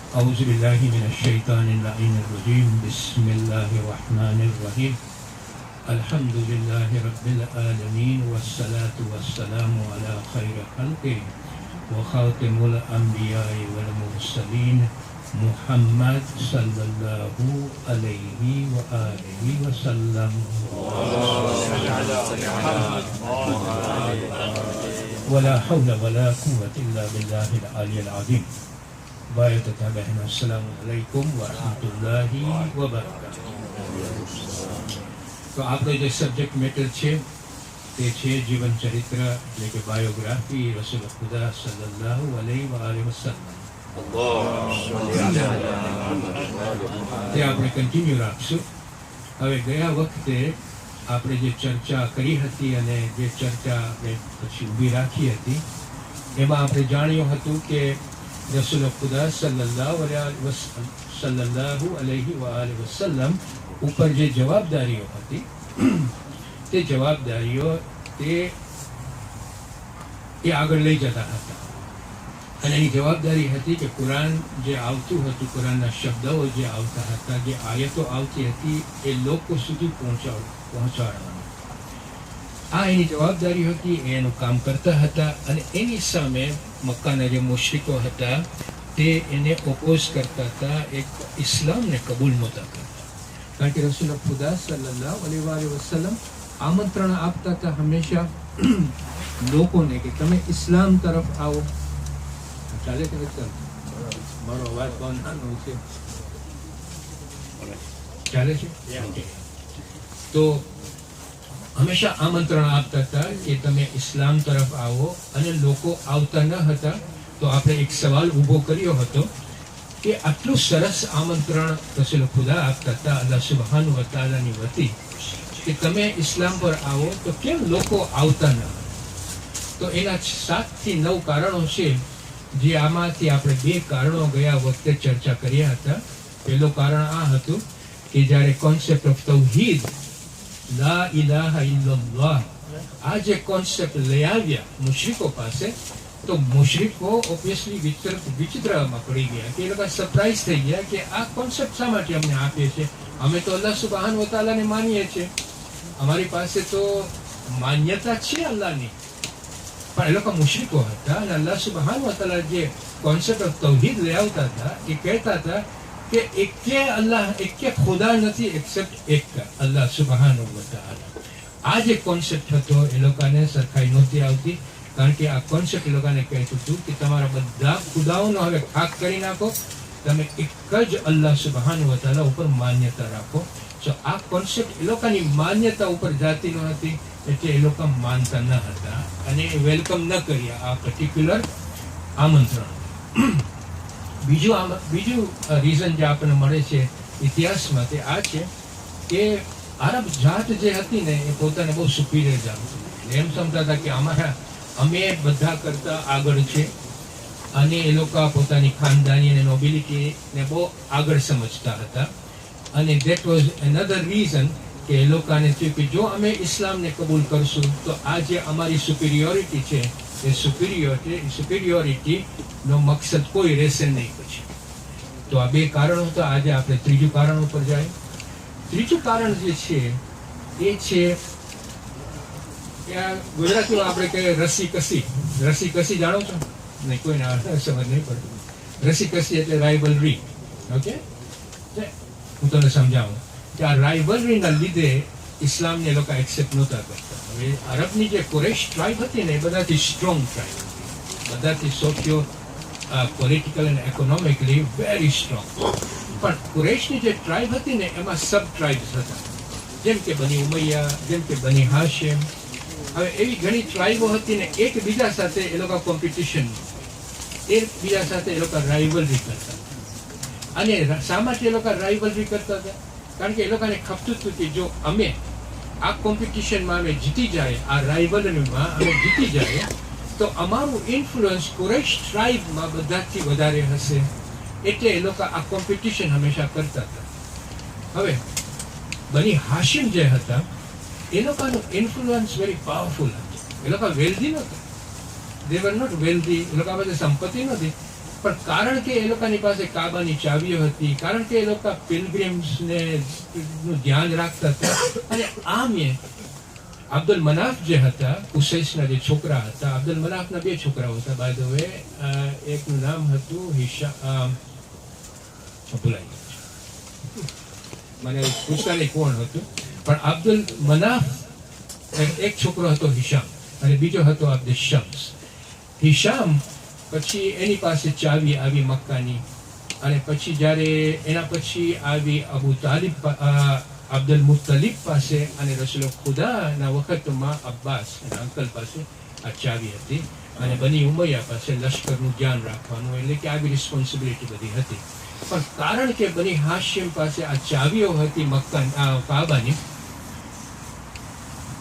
أعوذ بالله من الشيطان اللعين الرجيم بسم الله الرحمن الرحيم الحمد لله رب العالمين والصلاة والسلام على خير خلقه وخاتم الأنبياء والمرسلين محمد صلى الله عليه وآله وسلم ولا حول ولا قوة إلا بالله العلي العظيم. ભાઈઓ તથા બહેનો, અસ્સલામુ અલૈકુમ વરહમતુલ્લાહિ વબરકાતુહુ. તો આપણો જે સબ્જેક્ટ મેટર છે તે છે જીવન ચરિત્ર એટલે કે બાયોગ્રાફી રસૂલ ખુદા સલ્લલ્લાહુ અલૈહિ વસલ્લમ. તે આપણે કન્ટિન્યુ રાખશું. હવે ગયા વખતે આપણે જે ચર્ચા કરી હતી અને જે ચર્ચા આપણે પછી ઊભી રાખી હતી એમાં આપણે જાણ્યું હતું કે રસૂલ ખુદા સલ્લલ્લાહુ અલૈહિ વસલ્લમ ઉપર જે જવાબદારીઓ હતી તે જવાબદારીઓ તે આગળ લઈ જતા હતા. અને એની જવાબદારી હતી કે કુરાન જે આવતું હતું, કુરાનના શબ્દો જે આવતા હતા, જે આયતો આવતી હતી એ લોકો સુધી પહોંચાડવાનું. આ એની જવાબદારી હતી, એનું કામ કરતા હતા. અને એની સામે મક્કાના જે મુશ્રિકો હતા તે એને ઓપોઝ કરતા હતા, એક ઇસ્લામને કબૂલ નહોતા કરતા. કારણ કે રસૂલ ખુદા સલ્લલ્લાહુ અલૈહિ વસલ્લમ આમંત્રણ આપતા હતા હંમેશા લોકોને કે તમે ઇસ્લામ તરફ આવો. ચાલે કે મારો અવાજ બહુ નાનો છે, ચાલે છે? તો હંમેશા આમંત્રણ આપતા હતા કે તમે ઇસ્લામ તરફ આવો. અને લોકો આવતા ન હતા તો આપણે એક સવાલ ઊભો કર્યો હતો કે આટલું સરસ આમંત્રણ રસૂલ ખુદા આપતા હતા અલ્લાહ સુબ્હાનહુ વ તઆલાની વતી કે તમે ઇસ્લામ પર આવો, તો કેમ લોકો આવતા ન? તો એના 7 થી 9 કારણો છે, જે આમાંથી આપણે 2 કારણો ગયા વખતે ચર્ચા કર્યા હતા. પહેલું કારણ આ હતું કે જ્યારે કોન્સેપ્ટ ઓફ તૌહીદ, લા ઇલાહા ઇલ્લલ્લાહ, આ જે કોન્સેપ્ટ લઈ આવ્યા મુશ્રિકો પાસે, તો મુશ્રિકો ઓબ્વિયસલી વિચિત્રમાં પડી ગયા કે એ લોકો સરપ્રાઈઝ થઈ ગયા કે આ કોન્સેપ્ટ શા માટે અમને આપે છે? અમે તો અલ્લાહ સુબ્હાનહુ વ તઆલાને માનીએ છીએ, અમારી પાસે તો માન્યતા છે અલ્લાહની. પણ એ લોકો મુશ્રિકો હતા અને અલ્લાહ સુબ્હાનહુ વ તઆલા જે કોન્સેપ્ટ ઓફ તૌહીદ લઈ આવતા હતા એ કહેતા હતા કે એકે ખુદા નથી એક્સેપ્ટ એક અલ્લાહ સુબ્હાનહુ વ તઆલા. આ જે કોન્સેપ્ટ હતો એ લોકોને સરખાઈ નહોતી આવતી. કારણ કે આ કોન્સેપ્ટ એ લોકોને કહેતું હતું કે તમારા બધા ખુદાઓનો હવે ખાક કરી નાખો, તમે એક જ અલ્લાહ સુબ્હાનહુ વ તઆલા ઉપર માન્યતા રાખો. તો આ કોન્સેપ્ટ એ લોકોની માન્યતા ઉપર જાતી ન હતી, એટલે એ લોકો માનતા ન હતા અને વેલકમ ન કર્યા આ પર્ટિક્યુલર આમંત્રણ. બીજું રીઝન જે આપણને મળે છે ઇતિહાસમાં તે આ છે કે આરબ જાત જે હતી ને એ પોતાને બહુ સુપીરિયર જાણતી. એમ સમજતા હતા કે અમે બધા કરતા આગળ છે, અને એ લોકો પોતાની ખાનદાની અને નોબિલિટીને બહુ આગળ સમજતા હતા. અને દેટ વોઝ અનધર રીઝન કે એ લોકોને થયું કે જો અમે ઇસ્લામને કબૂલ કરશું તો આ જે અમારી સુપિરિયોરિટી છે એ સુપિરિયોરિટીનો મકસદ કોઈ રહેશે નહીં પછી. તો આ 2 કારણો હતા. આજે આપણે ત્રીજું કારણ ઉપર જાય. ત્રીજું કારણ જે છે એ છે ગુજરાતીમાં આપણે કહીએ રસી કસી. રસી કસી જાણો છો? નહીં, કોઈને સમજ નહીં પડતી. રસી કસી એટલે રાઇવલરી. ઓકે, હું તમને સમજાવું કે આ રાઇવલરીના લીધે ઇસ્લામને એ લોકો એક્સેપ્ટ નહોતા કરતા. હવે અરબની જે કુરૈશ ટ્રાઇબ હતી ને એ બધાથી સ્ટ્રોંગ ટ્રાઇબ હતી, બધાથી સોશિયો પોલિટિકલ અને ઇકોનોમિકલી વેરી સ્ટ્રોંગ. પણ કુરૈશની જે ટ્રાઇબ હતી ને એમાં સબ ટ્રાઇબ્સ હતા, જેમ કે બની ઉમૈયા, જેમ કે બની હાશિમ. હવે એવી ઘણી ટ્રાઇબો હતી ને એકબીજા સાથે એ લોકો કોમ્પિટિશન, એકબીજા સાથે એ લોકો રાઇવલરી કરતા. અને શા માટે એ લોકો રાઇવલરી કરતા હતા? કારણ કે એ લોકોને ખપતું હતું કે જો અમે આ કોમ્પિટિશનમાં અમે જીતી જાય, આ રાઇવલરીમાં અમે જીતી જાય, તો અમારું ઇન્ફ્લુઅન્સ કુરૈશ ટ્રાઇબમાં બધાથી વધારે હશે. એટલે એ લોકો આ કોમ્પિટિશન હંમેશા કરતા હતા. હવે બની હાશિમ જે હતા એ લોકોનું ઇન્ફ્લુઅન્સ વેરી પાવરફુલ હતું. એ લોકો વેલ્ધી નહોતા, દે વર નોટ વેલ્ધી, એ લોકો પાસે સંપત્તિ નથી, પણ કારણ કે એ લોકોની પાસે કાબાની ચાવીઓ હતી, કારણ કે એ લોકો પિલગ્રિમ્સને નું ધ્યાન રાખતા હતા, અને આમ એ અબ્દુલ મનાફ જે હતા, કુસૈસના જે છોકરા હતા, અબ્દુલ મનાફના 2 છોકરાઓ હતા બાય ધ વે, એકનું નામ હતું હિશામ, ભૂલાઈ ગયું મને, પૂછતા નહીં કોણ હતું, પણ અબ્દુલ મનાફ એક છોકરો હતો હિશામ, અને બીજો હતો અબ્દુલ શમ્સ. હિશામ પછી એની પાસે ચાવી આવી મક્કાની, અને પછી જ્યારે એના પછી આવી અબુ તાલિબ, અબ્દુલ મુત્તલિબ પાસે, અને રસૂલ ખુદાના વખતમાં અબ્બાસ એના અંકલ પાસે આ ચાવી હતી, અને બની ઉમૈયા પાસે લશ્કરનું ધ્યાન રાખવાનું, એટલે કે આવી રિસ્પોન્સિબિલિટી બધી હતી. પણ કારણ કે બની હાશિમ પાસે આ ચાવીઓ હતી મક્કા કાબાની,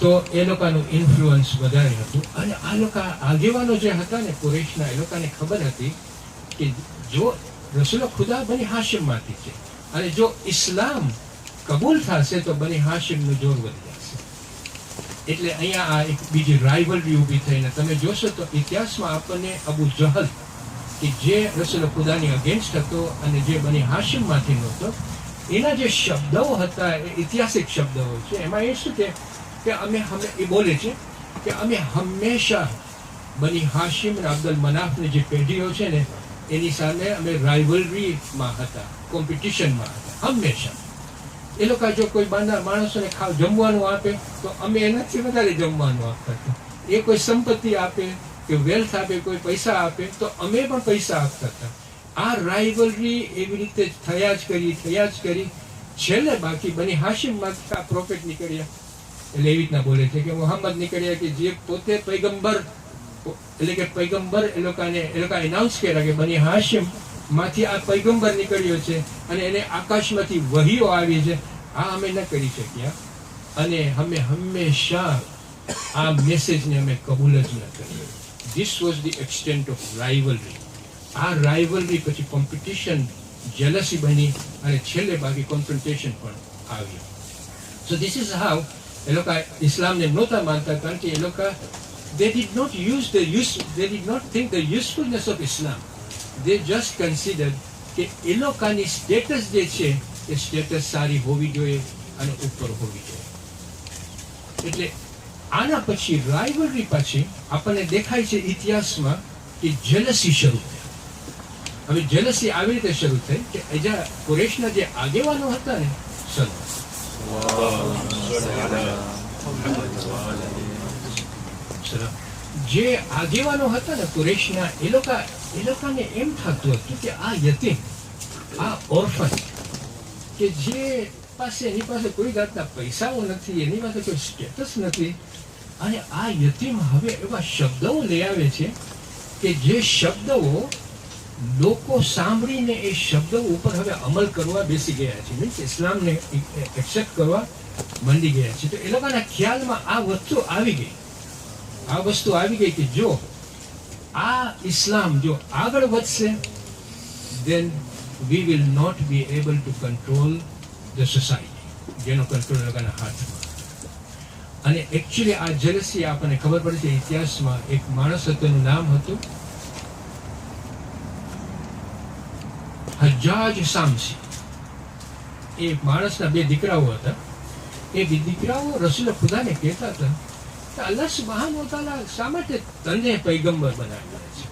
તો એ લોકોનું ઇન્ફ્લુઅન્સ વધારે હતું. અને આ લોકો આગેવાનો જે હતા ને કુરૈશના, એ લોકોને ખબર હતી કે જો રસૂલ ખુદા બની હાશિમમાંથી છે, અને જો ઇસ્લામ કબૂલ થશે તો બની હાશિમનું જોર વધી જશે. એટલે અહીંયા આ એક બીજી રાઇવલરી ઊભી થઈને તમે જોશો તો ઇતિહાસમાં આપણને અબુ જહલ કે જે રસૂલ ખુદાની અગેન્સ્ટ હતો અને જે બની હાશિમમાંથી નહોતો, એના જે શબ્દો હતા એ ઐતિહાસિક શબ્દો છે. એમાં એ શું કે અમે એ બોલે છે કે અમે હંમેશા બની હાશિમ અને અબ્દુલ મનાફની જે પેઢીઓ છે ને એની સામે અમે રાઇવલરીમાં હતા, કોમ્પિટિશનમાં હતા હંમેશા. એ લોકો જો કોઈ માણસોને જમવાનું આપે તો અમે એનાથી વધારે જમવાનું આપતા હતા. એ કોઈ સંપત્તિ આપે કે વેલ્થ આપે, કોઈ પૈસા આપે તો અમે પણ પૈસા આપતા હતા. આ રાઇવલરી એવી રીતે થયા જ કરી છેલ્લે બાકી બની હાશિમમાંથી આ પ્રોફેટ નીકળ્યા. એટલે એવી રીતના બોલે છે કે મોહમ્મદ નીકળ્યા કે જે પોતે પૈગંબર, એટલે કે પૈગંબર એ લોકો એનાઉન્સ કર્યા કે બની હાશિમ માંથી આ પૈગંબર નીકળ્યો છે, અને એને આકાશમાંથી વહીઓ આવી છે. આ અમે ન કરી શક્યા, અને અમે હંમેશા આ મેસેજને અમે કબૂલ જ ન કરીએ. This was the extent of rivalry. આ રાઇવલરી પછી કોમ્પિટિશન, જેલસી બની, અને છેલ્લે બાકી કોન્ફ્રન્ટેશન પણ આવ્યું. સો ધીસ ઇઝ હાઉ એ લોકો ઇસ્લામને નહોતા માનતા, કારણ કે એ લોકો they did not think the usefulness of Islam. They just considered કે એ લોકોની સ્ટેટસ જે છે એ સ્ટેટસ સારી હોવી જોઈએ અને ઉપર હોવી જોઈએ. એટલે આના પછી રાઇવલરી પછી આપણને દેખાય છે ઇતિહાસમાં કે જેલસી શરૂ થઈ. હવે જેલસી આવી રીતે શરૂ થઈ કે કુરૈશના જે આગેવાનો હતા ને, જે આગેવાનો હતા ને કુરૈશના, એ લોકોને એમ થતું હતું કે આ યતીમ, આ ઓર્ફન કે જે એની પાસે કોઈ જાતના પૈસાઓ નથી, એની પાસે કોઈ સ્ટેટસ નથી, અને આ યતીમ હવે એવા શબ્દો લઈ આવે છે કે જે શબ્દો લોકો સાંભળીને એ શબ્દો ઉપર હવે અમલ કરવા બેસી ગયા છે, મીન્સ ઇસ્લામને એક્સેપ્ટ કરવા મંડી ગયા છે. તો એ લોકોના ખ્યાલમાં આ વસ્તુ આવી ગઈ કે જો આ ઇસ્લામ જો આગળ વધશે, then we will not be able to control the society, જેનો કંટ્રોલ લોકોના હાથમાં. અને એકચ્યુઅલી આ જેલસી આપણને ખબર પડે છે ઇતિહાસમાં. એક માણસ હતો, એનું નામ હતું હજ્જાજ સામસી. એ માણસના 2 દીકરાઓ હતા. એ 2 દીકરાઓ રસૂલ ખુદાને કહેતા હતા કે અલ્લાહ સુબ્હાનહુ વ તઆલા શા માટે તને પૈગંબર બનાવ્યા છે?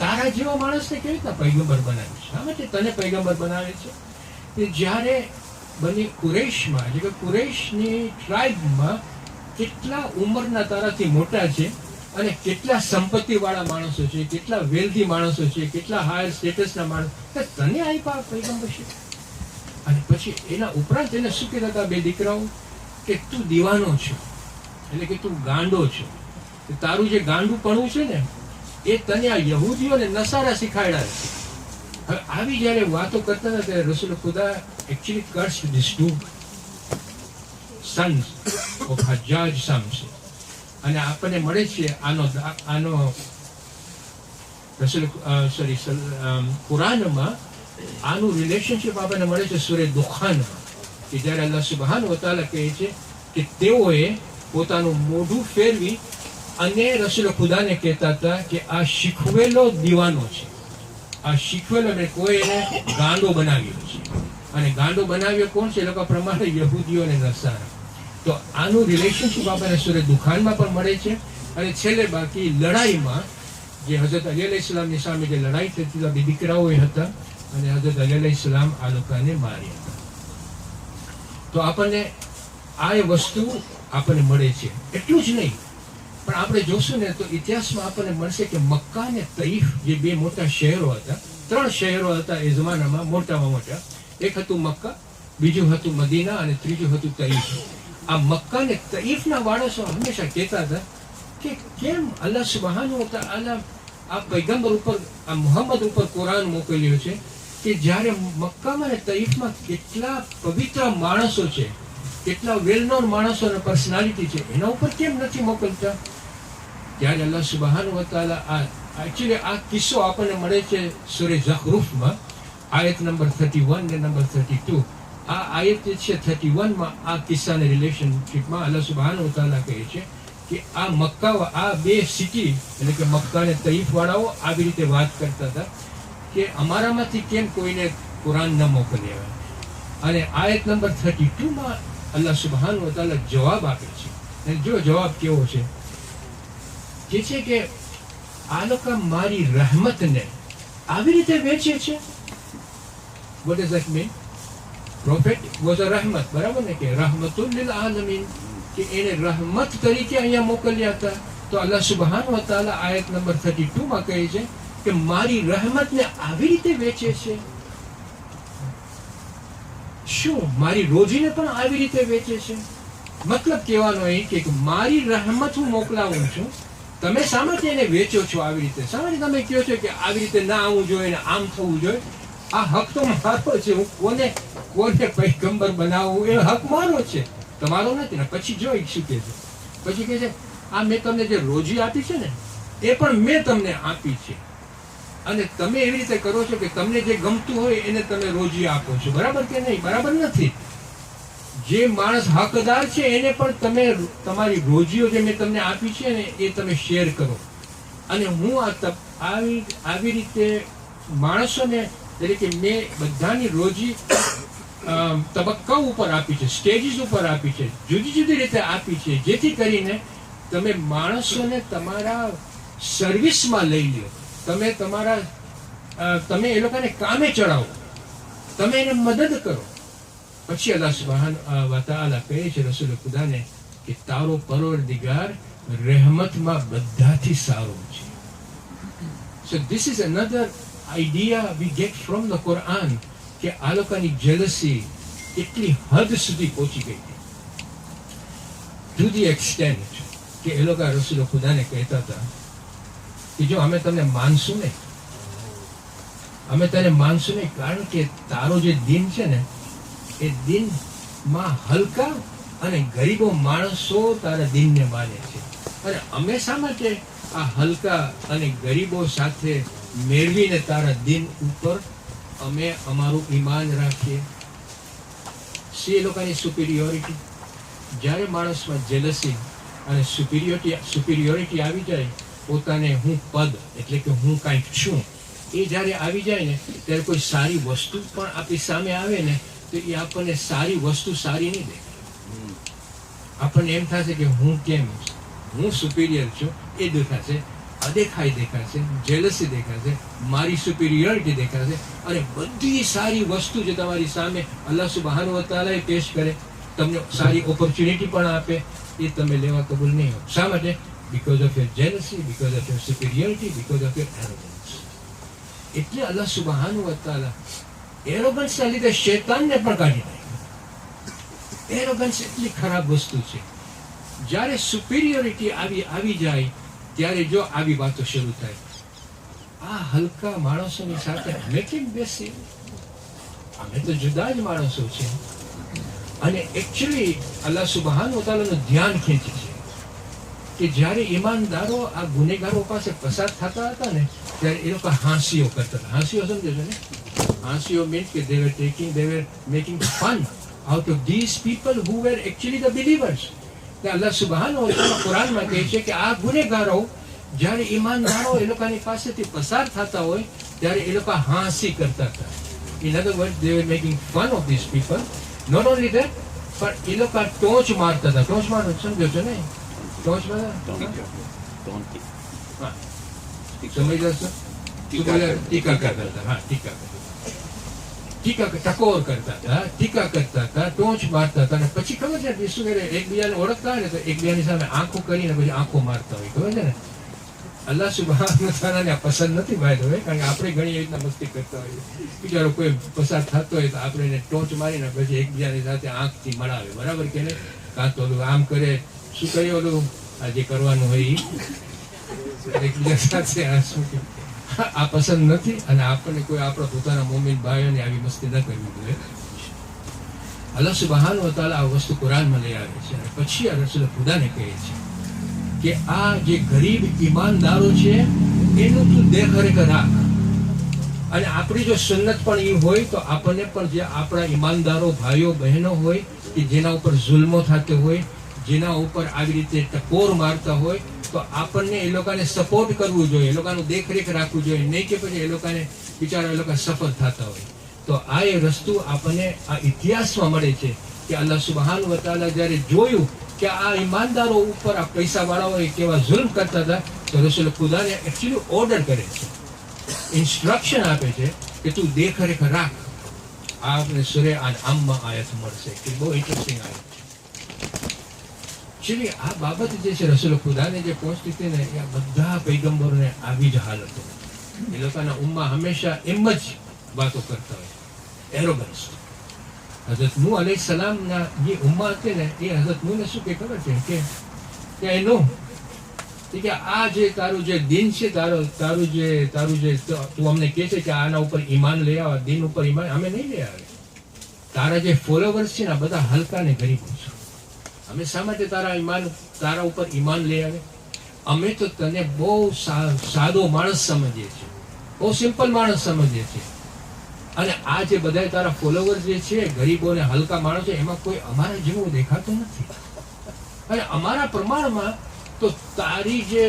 તારા જેવા માણસને કેવી રીતના પૈગંબર બનાવે છે? શા માટે તને પૈગંબર બનાવે છે? કે જ્યારે બની કુરૈશમાં, એટલે કે કુરૈશની ટ્રાઇબમાં કેટલા ઉંમરના તારાથી મોટા છે, અને કેટલા સંપત્તિવાળા માણસો છે, કેટલા વેલ્ધી માણસો છે, કેટલા હાયર સ્ટેટસના માણસો, તને આપ્યા પૈગંબરશીપ. અને પછી એના ઉપરાંત એને શું કહેતા હતા 2 દીકરાઓ કે તું દીવાનો છો, એટલે કે તું ગાંડો છો. તારું જે ગાંડુપણું છે ને એ તને આ યહૂદીઓ અને નસારા શીખાડ્યા છે. હવે આવી જયારે વાતો કરતા હતા ત્યારે રસૂલ ખુદા એકચ્યુઅલી કર્સ્ડ ધીસ 2 sons of હજ્જાજ સામસી. અને આપણને મળે છે આનો કુરાનમાં આનું રિલેશનશિપ આપણને મળે છે સૂરે દુખાનમાં, કે જ્યારે અલ્લાહ સુબ્હાનહુ વ તઆલા કહે છે કે તેઓએ પોતાનું મોઢું ફેરવી અને રસૂલ ખુદાને કહેતા હતા કે આ શીખવેલો દીવાનો છે. આ શીખવેલો ને કોઈ એને ગાંડો બનાવ્યો છે. અને ગાંડો બનાવ્યો કોણ છે? એ લોકો પ્રમાણે યહૂદીઓ અને નસારા. તો આનું રિલેશનશિપ આપણને સૂરજ દુખાનમાં પણ મળે છે. અને છેલ્લે બાકી લડાઈમાં જે હઝરત અલી અલૈહિસ્સલામની સામે જે લડાઈ થતી હતી, બે દીકરાઓ હતા અને હઝરત અલી અલૈહિસ્સલામ આ લોકોને માર્યા હતા. તો આપણને આ વસ્તુ આપણને મળે છે. એટલું જ નહીં, પણ આપણે જોશું ને તો ઇતિહાસમાં આપણને મળશે કે મક્કા અને તઈફ જે બે મોટા શહેરો હતા, 3 શહેરો હતા એ જમાનામાં મોટામાં મોટા. એક હતું મક્કા, બીજું હતું મદીના અને ત્રીજું હતું તઈફ. આ મક્કા અને તઈફના માણસો હંમેશા કહેતા હતા કે કેમ અલ્લાહ સુબહાનહુ વ તઆલા આ પૈગંબર ઉપર, આ મુહમ્મદ ઉપર કુરાન મોકલ્યું છે કે જ્યારે મક્કામાં અને તઈફમાં કેટલા પવિત્ર માણસો છે, કેટલા વેલ નોન માણસો અને પર્સનાલિટી છે, એના ઉપર કેમ નથી મોકલતા? ત્યારે અલ્લાહ સુબહાનહુ વ તઆલા એકચ્યુઅલી આ કિસ્સો આપણને મળે છે સૂરે ઝખરૂફમાં, આયત નંબર 31 ને નંબર 32. આ આયત જે છે 31 માં આ કિસ્સાને રિલેશનશિપમાં અલ્લાહ સુબહાનહુ વ તઆલા કહે છે કે આ મક્કા, આ બે સિટી એટલે કે મક્કા અને તઈફ વાળાઓ આવી રીતે વાત કરતા હતા કે અમારામાંથી કેમ કોઈને કુરાન ન મોકલી આવે. અને આયત નંબર 32 માં અલ્લાહ સુબહાનહુ વ તઆલા જવાબ આપે છે. અને જો જવાબ કેવો છે, જે છે કે આ લોકો મારી રહેમતને આવી રીતે વેચે છે. What does that mean? Prophet was a rahmat, બરાબર ને, કે rahmatul lil alamin, કે એને રહમત તરીકે અહીંયા મોકલ્યા હતા. તો અલ્લાહ સુબહાનહુ વ તઆલા આયત નંબર 32 માં કહે છે કે મારી રહેમતને આવી રીતે વેચે છે. શું મારી રોજીને પણ આવી રીતે વેચે છે? મતલબ કહેવાનો એ કે મારી રહેમત હું મોકલાવું છું, તમે શા માટે એને વેચો છો આવી રીતે? શા માટે તમે કહો છો કે આવી રીતે ના આવવું જોઈએ ને આમ થવું જોઈએ? આ હક તો મારો છે, હું કોને પૈગંબર બનાવું એ હક મારો છે, તમારો નથી ને. પછી જોઈ શું કહે છે, પછી કહે છે આ મેં તમને જે રોજી આપી છે ને એ પણ મેં તમને આપી છે, અને તમે એવી રીતે કરો છો કે તમને જે ગમતું હોય એને તમે રોજી આપો છો. બરાબર કે નહીં? બરાબર નથી. જે માણસ હકદાર છે એને પણ તમે તમારી રોજીઓ જે મેં તમને આપી છે ને એ તમે શેર કરો. અને હું આવી રીતે માણસોને, એટલે કે મેં બધાની રોજી તબક્કાઓ ઉપર આપી છે, સ્ટેજીસ ઉપર આપી છે, જુદી જુદી રીતે આપી છે, જેથી કરીને તમે માણસોને તમારા સર્વિસમાં લઈ લો, તમે એ લોકોને કામે ચડાવો, તમે એને મદદ કરો. પછી અલ્લાહ સુબહાનહુ વ તઆલા કહે છે રસૂલ ખુદાને કે તારો પરવરદિગાર રહેમતમાં બધાથી સારો છે. So this is another idea we get from the Quran કે આ લોકોની જેલસી એટલી હદ સુધી પહોંચી ગઈ હતી, to the extent કે એ લોકો રસૂલ ખુદાને કહેતા હતા કે જો અમે તમને માનશું નહીં, અમે તને માનશું નહીં, કારણ કે તારો જે દિન છે ને એ દિનમાં હલકા અને ગરીબો માણસો તારા દિનને માને છે. અને અમે શા માટે આ હલકા અને ગરીબો સાથે મેળવીને તારા દિન ઉપર અમે અમારું ઈમાન રાખીએ? સી એ લોકોની સુપિરિયોરિટી. જ્યારે માણસમાં જેલસી અને સુપિરિયોરિટી આવી જાય, પોતાને હું પદ એટલે કે હું કાંઈક છું એ જ્યારે આવી જાય ને, ત્યારે કોઈ સારી વસ્તુ પણ આપણી સામે આવે ને તો એ આપણને સારી વસ્તુ સારી નહીં દેખાય. આપણને એમ થશે કે હું કેમ, હું સુપિરિયર છું એ દેખાશે, અદેખાઈ દેખાશે, જેલસી દેખાશે, મારી સુપિરિયોરિટી દેખાશે. અને બધી સારી વસ્તુ જે તમારી સામે અલ્લાહ સુબહાનહુ વ તઆલા પેશ કરે, તમને સારી ઓપોર્ચ્યુનિટી પણ આપે, એ તમે લેવા કબૂલ નહીં હો. શા માટે? Because of your jealousy, because of your superiority, because of your arrogance. એટલે અલ્લાહ સુબહાનહુ વ તઆલા એરોગન્સના લીધે શૈતાનને પણ કાઢી નાખ્યો. એરોગન્સ એટલી ખરાબ વસ્તુ છે. જ્યારે સુપિરિયોરિટી આવી જાય ત્યારે જો આવી વાતો શરૂ થાય, આ હલકા માણસોની સાથે અમે કેમ બેસીએ? અમે તો જુદા જ માણસો છે. અને એકચ્યુઅલી અલ્લાહ સુબહાનહુ વ તઆલાનું ધ્યાન ખેંચે છે કે જ્યારે ઈમાનદારો આ ગુનેગારો પાસે પસાર થતા હતા ને ત્યારે એ લોકો હાંસીઓ કરતા હતા. હાંસીઓ સમજો છો ને? હાંસીઓ મીન્સ કે they were making fun out of these people who were actually the believers. અલ્લાહ સુબહાનહુ વ તઆલા કુરાનમાં કહે છે કે આ ગુનેગારો જ્યારે ઈમાનદારો એ લોકોની પાસેથી પસાર થતા હોય ત્યારે એ લોકો હાંસી કરતા હતા. In other words, they were making fun of these people. Not only that, પણ એ લોકો ટોચ મારતા હતા. ટોચ મારો સમજો છો ને? ટોચ મારતા હા, સમજ જશો? ટીકા કરતા હતા. હા, ટીકા ટકોર કરતા હતા, ટીકા કરતા હતા, ટોચ મારતા હતા. અને પછી ખબર છે શું કરે, એકબીજાને ઓળખતા હોય ને તો એકબીજાની સામે આંખો કરીને પછી આંખો મારતા હોય. ખબર છે ને? અલ્લાહ સુબ્હાનહુ વ તઆલાને પસંદ નથી ભાઈ, કારણ કે આપણે ઘણી એવી રીતના મસ્તી કરતા હોઈએ. બિચારો કોઈ પસાર થતો હોય તો આપણે એને ટોચ મારીને પછી એકબીજાની સાથે આંખથી મળાવે, બરાબર કે નહીં? કાં તો ઓલું આમ કરે, શું કરે ઓલું આ જે કરવાનું હોય એકબીજા સાથે આ પસંદ નથી. અને આપણને કોઈ આપણા પોતાના મોમિન ભાઈઓને આવી મસ્તી ન કરવી જોઈએ. અલ્લાહ સુબ્હાનહુ વ તઆલા આ વસ્તુ કુરાનમાં લઈ આવે છે. અને પછી આ રસૂલ ખુદાને કહે છે કે આ જે ગરીબ ઈમાનદારો છે એનું તું દેખરેખ રાખ. અને આપણી જો સુન્નત પણ એ હોય તો આપણને પણ જે આપણા ઈમાનદારો ભાઈઓ બહેનો હોય કે જેના ઉપર જુલ્મો થતો હોય, જેના ઉપર આવી રીતે ટકોર મારતા હોય, તો આપણને એ લોકોને સપોર્ટ કરવું જોઈએ, એ લોકોનું દેખરેખ રાખવું જોઈએ, નહીં કે પછી એ લોકોને બિચારા એ લોકો સફળ થતા હોય. તો આ એ વસ્તુ આપણને આ ઇતિહાસમાં મળે છે કે અલ્લાહ સુબ્હાનહુ વ તઆલા જ્યારે જોયું કે આ ઈમાનદારો ઉપર આ પૈસા વાળાઓ કેવા જુલ્મ કરતા હતા, તો રસૂલ ખુદાને એકચ્યુઅલી ઓર્ડર કરે છે, ઇન્સ્ટ્રક્શન આપે છે કે તું દેખરેખ રાખ. આ આપણે સૂરે અનઆમમાં આયત મળશે કે બહુ ઇન્ટરેસ્ટિંગ આયત છે. એકચ્યુઅલી આ બાબત જે છે રસૂલ ખુદાને જે પહોંચતી હતી ને, એ બધા પૈગંબરોને આવી જ હાલત હતી. એ લોકોના ઉમ્મા હંમેશા એમ જ વાતો કરતા હોય, એરોગન્સ. હઝરત નૂહ અલૈહિસ્સલામના જે ઉમ્મા હતી ને, એ હઝરત નૂહને શું કે ખબર છે કે એ નૂહ કે આ જે તારું જે દિન છે, તારું જે તું અમને કહે છે કે આના ઉપર ઈમાન લઈ આવ, દિન ઉપર ઈમાન અમે નહીં લઈ આવે. તારા જે ફોલોવર્સ છે ને બધા હલકા ને ગરીબ છે. અમે શા માટે તારા ઉપર ઈમાન લઈ આવે? અમે તો તને બહુ સાદો માણસ સમજીએ છીએ, બહુ સિમ્પલ માણસ સમજીએ છીએ. અને આ જે બધા તારા ફોલોવર્સ જે છે ગરીબો ને હલકા માણસો, એમાં કોઈ અમારા જેવું દેખાતું નથી. અને અમારા પ્રમાણમાં તો તારી જે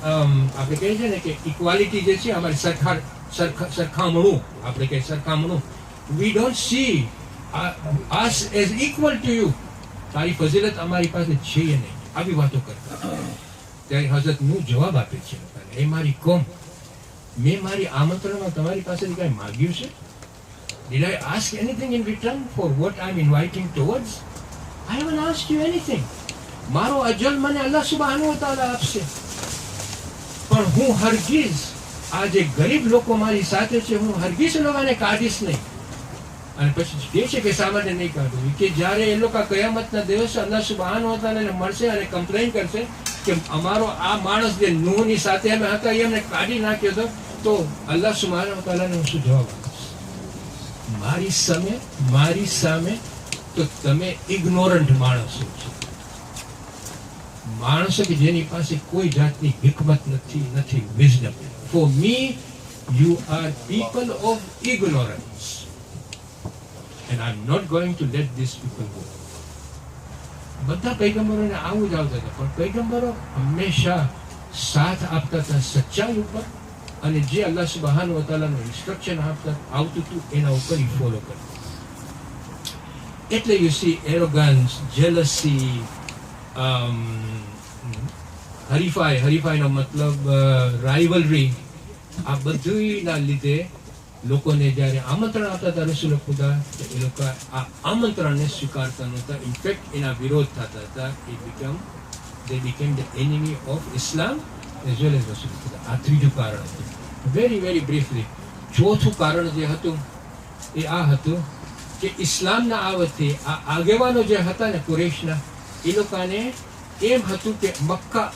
આપણે કહીએ છીએ ને કે ઇક્વાલિટી જે છે, અમારી સરખામણું આપણે કહીએ સરખામણું, we don't see us as equal to you. તારી ફઝીલત અમારી પાસે છે નહીં. આવી વાતો કરતા ત્યારે હઝરત નૂહ જવાબ આપે છે, એ મારી કોમ, મેં મારી આમંત્રણમાં તમારી પાસેથી કઈ માગ્યું છે? Did I ask anything in return for what I'm inviting towards? I haven't asked you anything. મારો અજલ મને અલ્લાહ સુબ્હાનહુ વ તઆલા આપશે, પણ હું હરગીઝ આ જે ગરીબ લોકો મારી સાથે છે, હું હરગીઝ લોકોને કાઢીશ નહીં. અને પછી કહે છે કે શા માટે નહીં કાઢવું? કે જ્યારે એ લોકો કયામતના દિવસે અલ્લાહ સુબ્હાનહુ વ તઆલાને મળશે અને કમ્પ્લેન કરશે કે અમારો આ માણસ જે નૂહની સાથે અમે હતા એ અમને કાઢી નાખ્યો હતો, તો અલ્લાહ સુબ્હાનહુ વ તઆલાને હું શું જવાબ આપીશ? મારી સામે તો તમે ઇગ્નોરન્ટ માણસો છો, માણસો કે જેની પાસે કોઈ જાતની હિકમત નથી wisdom. For me you are people of ignorance and I'm not going to let these people go. બધા પૈગંબરોને આવું જ આવતા હતા, પણ પૈગંબરો હંમેશા સાથ આપતા હતા સચ્ચાઈ ઉપર, અને જે અલ્લાહ સુબ્હાનહુ વ તઆલાનું ઇન્સ્ટ્રક્શન આવતું હતું એના ઉપર ફોલો કરતા. એટલે યુ સી એરોગન્સ, જેલસી, હરીફાઈનો મતલબ રાઇવલરી, આ બધુંના લીધે લોકોને જ્યારે આમંત્રણ આપતા હતા રસૂલ ખુદા, એ લોકો આ આમંત્રણને સ્વીકારતા નહોતા, ઇનફેક્ટ એના વિરોધ થતા હતા. they became the enemy of Islam as well as Rasool ખુદા. આ ત્રીજું કારણ હતું. વેરી વેરી બ્રીફલી, ચોથું કારણ જે હતું એ આ હતું કે ઇસ્લામના આવવાથી આ આગેવાનો જે હતા ને કુરૈશના, એ લોકોને એમ હતું કે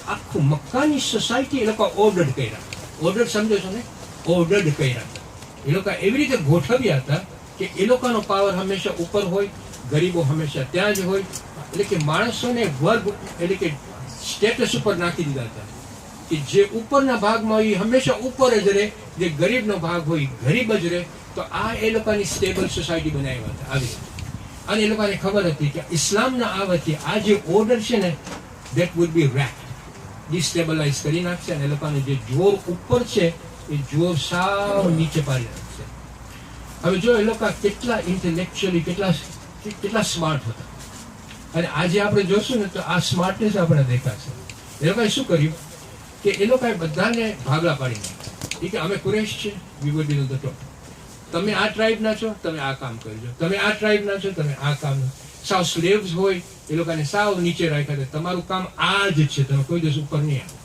આખું મક્કાની સોસાયટી એ લોકો ઓર્ડર કર્યા. ઓર્ડર સમજો છો ને? ઓર્ડર કર્યા હતા. એ લોકો એવી રીતે ગોઠવ્યા હતા કે એ લોકોનો પાવર હંમેશા ઉપર હોય, ગરીબો હંમેશા ત્યાં જ હોય. એટલે કે માણસોને વર્ગ એટલે કે સ્ટેટસ ઉપર નાખી દીધા હતા કે જે ઉપરના ભાગમાં હોય હંમેશા ઉપર જ રહે, જે ગરીબનો ભાગ હોય ગરીબ જ રહે. તો આ એ લોકોની સ્ટેબલ સોસાયટી બનાવ્યા હતા આવી. અને એ લોકોને ખબર હતી કે ઇસ્લામના આવવાથી આ જે ઓર્ડર છે ને, દેટ વુડ બી રેક્ટ, ડિસ્ટેબલાઇઝ કરી નાખશે, અને એ લોકોનું જે જોર ઉપર છે એ જુઓ સાવ નીચે પાડી નાખશે. હવે જો એ લોકો કેટલા ઇન્ટેલેક્ચ્યુઅલી કેટલા સ્માર્ટ હતા, અને આજે આપણે જોશું ને તો આ સ્માર્ટનેસ આપણે દેખાશે. એ લોકોએ શું કર્યું કે એ લોકોએ બધાને ભાગલા પાડી નાખ્યા. કે અમે કુરેશ છે, we will be the top. તમે આ ટ્રાઇબના છો, તમે આ કામ કરજો. તમે આ ટ્રાઇબના છો, તમે આ કામ. સાવ સ્લેવ્સ હોય એ લોકોને સાવ નીચે રાખ્યા. તમારું કામ આ જ છે, તમે કોઈ દિવસ ઉપર નહીં આવો.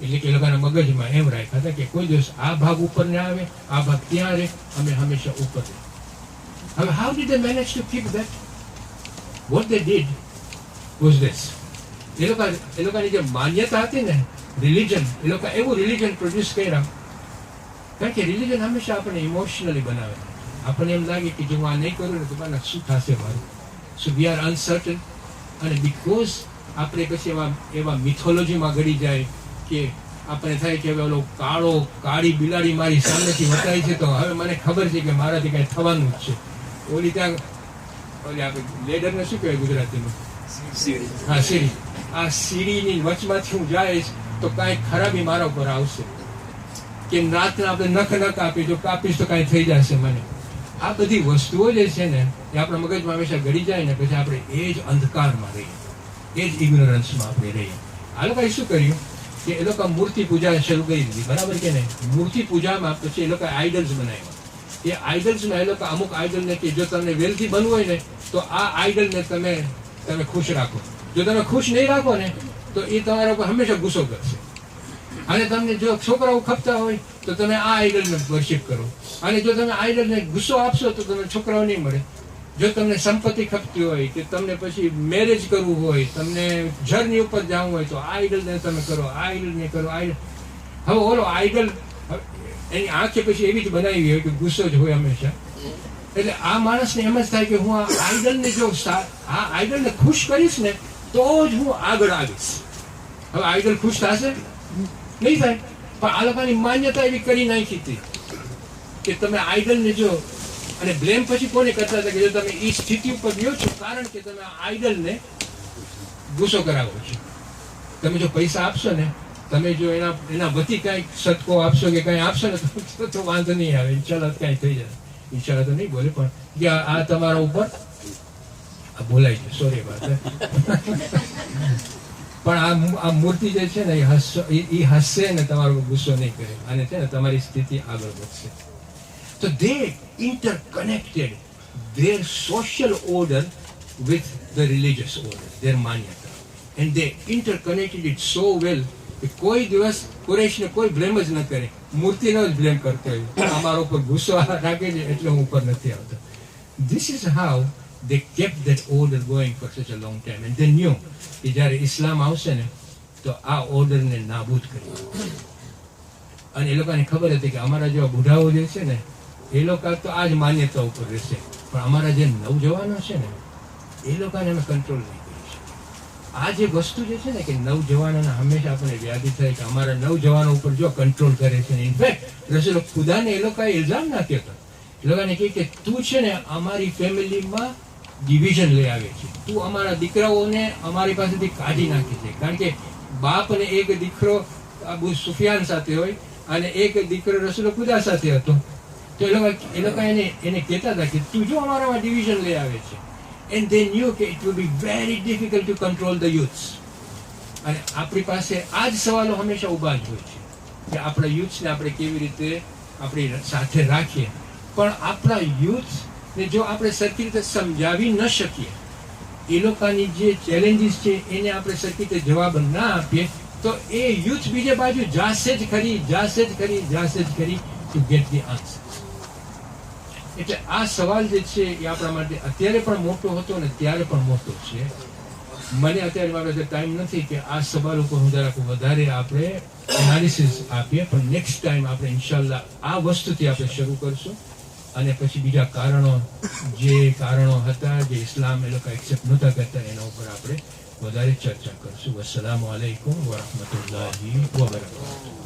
એટલે કે એ લોકોના મગજમાં એમ રાખ્યા હતા કે કોઈ દિવસ આ ભાગ ઉપર ના આવે, આ ભાગ ત્યાં રહે, અમે હંમેશા ઉપર રહે. હવે how did they manage to keep that? What they did was this. એ લોકોની જે માન્યતા હતી ને, રિલિજન, એ લોકો એવું રિલિજન પ્રોડ્યુસ કર્યા. કારણ કે રિલિજન હંમેશા આપણને ઇમોશનલી બનાવે. આપણને એમ લાગે કે જો હું આ નહીં કરું ને તો મને શું થશે મારું. સો વી આર અનસર્ટન. અને બીકોઝ આપણે પછી એવા મિથોલોજીમાં ગળી જાય કે આપણે થાય કે હવે ઓલો કાળી બિલાડી મારી સામેથી વટાય છે, તો હવે મને ખબર છે કે મારાથી કાંઈ થવાનું જ છે. ઓલી આપણે લેડરને શું કહેવાય ગુજરાતીમાં? હા, સીડી. આ સીડીની વચમાંથી હું જઈશ તો કાંઈ ખરાબી મારા ઉપર આવશે. કે રાતના આપણે નખ કાપી, જો કાપીશ તો કાંઈ થઈ જશે મને. આ બધી વસ્તુઓ જે છે ને એ આપણા મગજમાં હંમેશા ગળી જાય ને પછી આપણે એ જ અંધકારમાં રહીએ, એ જ ઇગ્નોરન્સમાં આપણે રહીએ. આ લોકોએ શું કર્યું કે એ લોકો મૂર્તિ પૂજા શરૂ કરી દીધી, બરાબર કે નહીં? મૂર્તિ પૂજામાં પછી એ લોકો આઇડલ્સ બનાવ્યા. એ આઇડલ્સમાં એ લોકો અમુક આઇડલને કે જો તમને વેલથી બનવું હોય ને તો આ આઇડલને તમે ખુશ રાખો. જો તમે ખુશ નહીં રાખો ને તો એ તમારા ઉપર હંમેશા ગુસ્સો કરશે. અને તમને જો છોકરાઓ ખપતા હોય તો તમે આ આઇડલને વર્શિપ કરો. અને જો તમે આઇડલને ગુસ્સો આપશો તો તમને છોકરાઓ નહીં મળે. જો તમને સંપત્તિ ખપતી હોય કે તમને પછી મેરેજ કરવું હોય, તમને જર્ની ઉપર જવું હોય તો આઇડલને તમે કરો, આઇડલને કરો. હવે ઓલો આઇડલ એની આંખે પછી એવી જ બનાવી હોય કે ગુસ્સો જ હોય હંમેશા. એટલે આ માણસને એમ જ થાય કે હું આ આઇડલને ખુશ કરીશ ને તો જ હું આગળ આવીશ. હવે આઇડલ ખુશ થશે? નહીં થાય. પણ આ લોકોની માન્યતા એવી કરી નાખી હતી કે તમે આઇડલને જો, અને બ્લેમ પછી કોને કરતા હતા કે જો તમે એ સ્થિતિ ઉપર ગયો છો કારણ કે તમે આઇડલને ગુસ્સો કરાવો છો. તમે જો પૈસા આપશો ને, તમે જો એના વતી કાંઈક સદકો આપશો કે કાંઈ આપશો ને તો વાંધો નહીં આવે. ઇન્શાલ્લાહ કાંઈ થઈ જાય. ઇન્શાલ્લાહ તો નહીં બોલે પણ કે આ તમારા ઉપર બોલાય છે, સોરી વાત. પણ આ મૂર્તિ જે છે ને એ હસશે ને તમારો ગુસ્સો નહીં કરે, અને છે ને તમારી સ્થિતિ આગળ વધશે. So they interconnected their social order with the religious order, their manyata. And they interconnected it so well કે કોઈ દિવસ કુરેશને કોઈ બ્લેમ જ ન કરે. મૂર્તિનો જ બ્લેમ કરતો હોય, અમારા ઉપર ગુસ્સો રાખે છે એટલે હું ઉપર નથી આવતો. This is how they kept that order going for such a long time. And they knew કે જ્યારે ઇસ્લામ આવશે ને તો આ ઓર્ડરને નાબૂદ કરી. અને એ લોકોને ખબર હતી કે અમારા જેવા બુઢાઓ જે છે ને એ લોકો તો આ જ માન્યતા ઉપર રહેશે, પણ અમારા જે નવજવાનો છે ને એ લોકોને અમે કંટ્રોલ નહીં કરી શકીએ. આ જે વસ્તુ જે છે ને કે નવજવાનોને હંમેશા આપણે વ્યાધિ થાય કે અમારા નવજવાનો ઉપર જો કંટ્રોલ કરે છે. ઇનફેક્ટ રસૂલ ખુદાને એ લોકોએ ઇલ્ઝામ નાખ્યો હતો. એ લોકોને કહે કે તું છે ને અમારી ફેમિલીમાં ડિવિઝન લઈ આવે છે, તું અમારા દીકરાઓને અમારી પાસેથી કાઢી નાખે છે. કારણ કે બાપને એક દીકરો અબુ સુફિયાન સાથે હોય અને એક દીકરો રસૂલ ખુદા સાથે હતો. તો એ લોકો એને કહેતા હતા કે તું જો અમારામાં ડિવિઝન લઈ આવે છે. And they knew કે it would be very difficult to control the youths. અને આપણી પાસે આ જ સવાલો હંમેશા ઊભા જ હોય છે કે આપણા યુથ્સને આપણે કેવી રીતે આપણી સાથે રાખીએ. પણ આપણા યુથને જો આપણે સરખી રીતે સમજાવી ન શકીએ, એ લોકોની જે ચેલેન્જીસ છે એને આપણે સરખી રીતે જવાબ ના આપીએ તો એ યુથ બીજે બાજુ જાશે જ ખરી ટુ ગેટ ધી આન્સર. એટલે આ સવાલ જે છે એ આપણા માટે અત્યારે પણ મોટો હતો ને ત્યારે પણ મોટો છે. મને અત્યારે મારો ટાઈમ નથી કે આ સવાલ ઉપર હું જરાક વધારે આપણે એનાલિસિસ આપીએ, પણ નેક્સ્ટ ટાઈમ આપણે ઇન્શાલ્લાહ આ વસ્તુથી આપણે શરૂ કરશું. અને પછી બીજા કારણો હતા જે ઇસ્લામ એ લોકો એક્સેપ્ટ નહોતા કરતા એના ઉપર આપણે વધારે ચર્ચા કરશું. વસ્સલામુ અલૈકુમ વરહમતુલ્લાહિ વબરકાતુહુ.